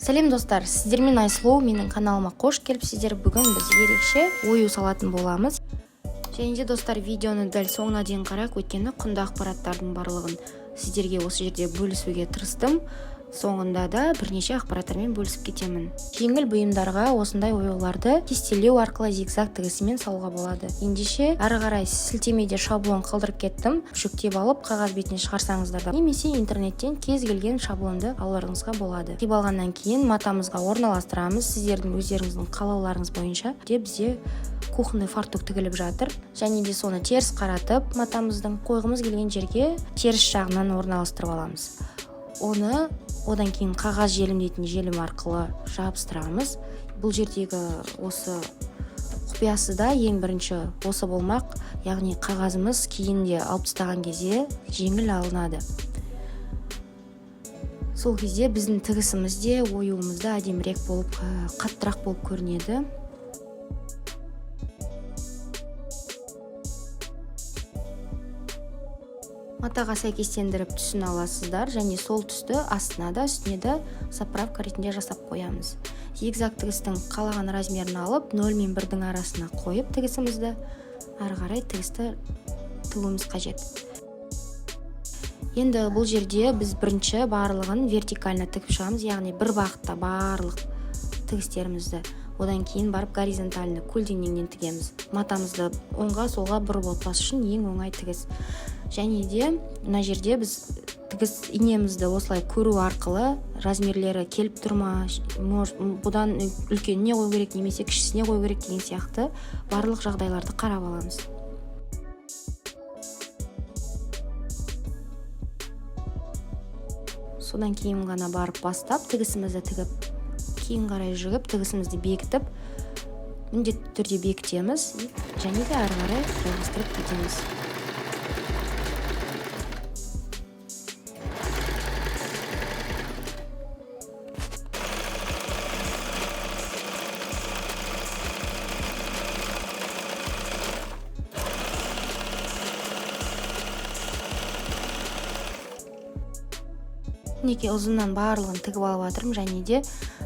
Сәлем достар, сіздермен Айслоу, менің каналыма қош келіпсіздер. Бүгін біз ерекше ою салатын боламыз. Және де достар, видеоны дәл соңына дейін қарайық, өйткені құнды ақпараттардың барлығын сіздерге осы жерде бөлісуге тырыстым. Соңында да бірнеше ақпараттармен бөлісіп кетемін. Жеңіл бұйымдарға осындай оюларды кестелеу арқылы зигзаг тігісімен салуға болады. Ендеше ары қарай сілтемеде шаблон қалдырып кеттім. Жүктеп алып қағаз бетіне шығарсаңыздар да немесе интернеттен кез келген шаблонды алуларыңызға болады. Тігіп алғаннан кейін матамызға орналастырамыз. Сіздердің өздеріңіздің қалауларыңыз бойынша бізде кухонный фартук тігіліп жатыр. Және де соны теріс қаратып, матамыздың қойғымыз келген жерге теріс жағынан орналастырып аламыз. Одан кейін қағаз желімдейтін желім арқылы жабыстырамыз. Бұл жердегі осы құпиясы да ең бірінші осы болмақ, яғни қағазымыз кейінде алып тастаған кезде жеңіл алынады. Сол кезде біздің тігісіміз де оюымыз да әдемірек болып, қаттырақ болып көрінеді. Матаға сәйкестендіріп түсін аласыздар, және сол түсті астына да үстіне де заправка ретінде жасап қоямыз. Зигзаг тігістің қалаған размерін алып, 0 мен 1-дің арасына қойып тігісімізді ары қарай тігісті тігуіміз қажет. Енді бұл жерде біз бірінші барлығын вертикально тігіп шығамыз, яғни бір бағытта барлық тігістерімізді. Одан кейін барып горизонтальны көлденеңнен тігеміз. Матамызды оңға солға бұрып отпас үшін ең оңай тігіс. Және де мына жерде біз тігіс инемізді осылай көру арқылы размерлері келіп тұрма, бұдан үлкеніне қою керек немесе кішісіне қою керек деген сияқты барлық жағдайларды қарап аламыз. Содан кейін ғана барып бастап тігісімізді тігіп, кейін қарай жүгіп тігісімізді бекітіп, міндетті түрде бекітеміз және де ары қарай жалғастырып кетеміз. Мінекей ұзыннан барлығын тігіп алып жатырмын, және де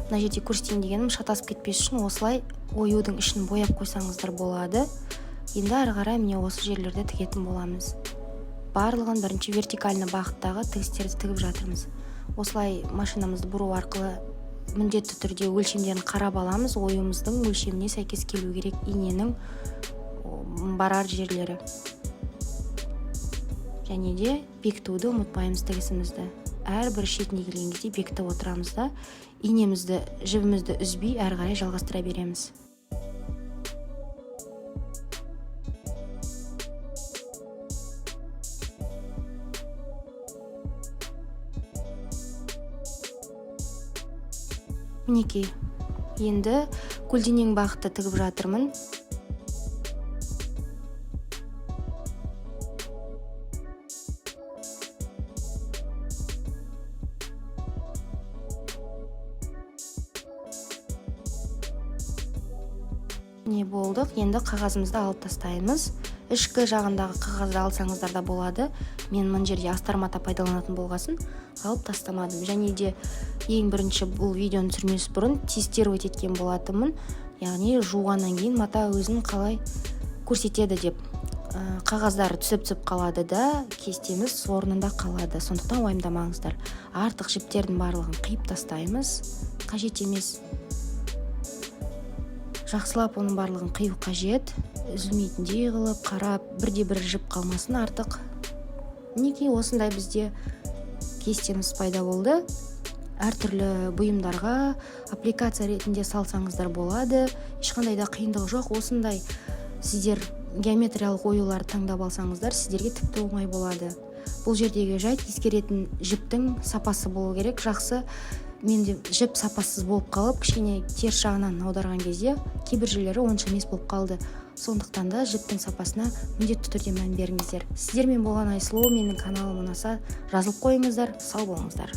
мына жерде көрсетейін дегенім шатасып кетпес үшін осылай оюдың ішін бояп қойсаңыздар болады. Енді ары қарай міне осы жерлерде тігетін боламыз. Барлығын бірінші вертикальны бағыттағы тігістерді тігіп жатырмыз. Осылай машинамызды бұру арқылы міндетті түрде өлшемдерін қарап аламыз. Оюымыздың өлшеміне сәйкес келу керек иненің барар жерлері. Және де бекітуді ұмытпаймыз тігісімізді. Әрбір шетіне келген кезде бекітіп отырамыз да, инемізді, жібімізді үзбей әрі қарай жалғастыра береміз. Мінекей, енді көлденең бағытты тігіп жатырмын. Не болдық, енді қағазымызды алып тастаймыз. Ішкі жағындағы қағазды алсаңыздар да болады. Мен мұн жерде астар мата пайдаланатын болғасын алып тастамадым. Және де ең бірінші бұл видеоны түсірмес бұрын тестировать еткен болатынмын. Яғни жуғаннан кейін мата өзін қалай көрсетеді деп. Қағаздары түсіп қалады да, кестеміз орнында қалады. Сондықтан уайымдамаңыздар. Артық жіптердің барлығын қиып тастаймыз. Қажет емес. Жақсылап оның барлығын қию қажет, үзілмейтіндей қылып, қарап, бірде-бір жіп қалмасын артық. Мінекей осындай бізде кестеміз пайда болды. Әртүрлі бұйымдарға аппликация ретінде салсаңыздар болады. Ешқандай да қиындығы жоқ. Осындай сіздер геометриялық оюлар таңдап алсаңыздар, сіздерге тіпті оңай болады. Бұл жердегі жайт ескеретін жіптің сапасы болу керек. Жақсы, менде жіп сапасыз болып қалып, кішкене теріс жағынан аударған кезде кейбір жерлері онша емес болып қалды. Сондықтан да жіптің сапасына міндетті түрде мән беріңіздер. Сіздермен болған Айслоу, менің каналым ұнаса жазылып қойыңыздар, сау болыңыздар.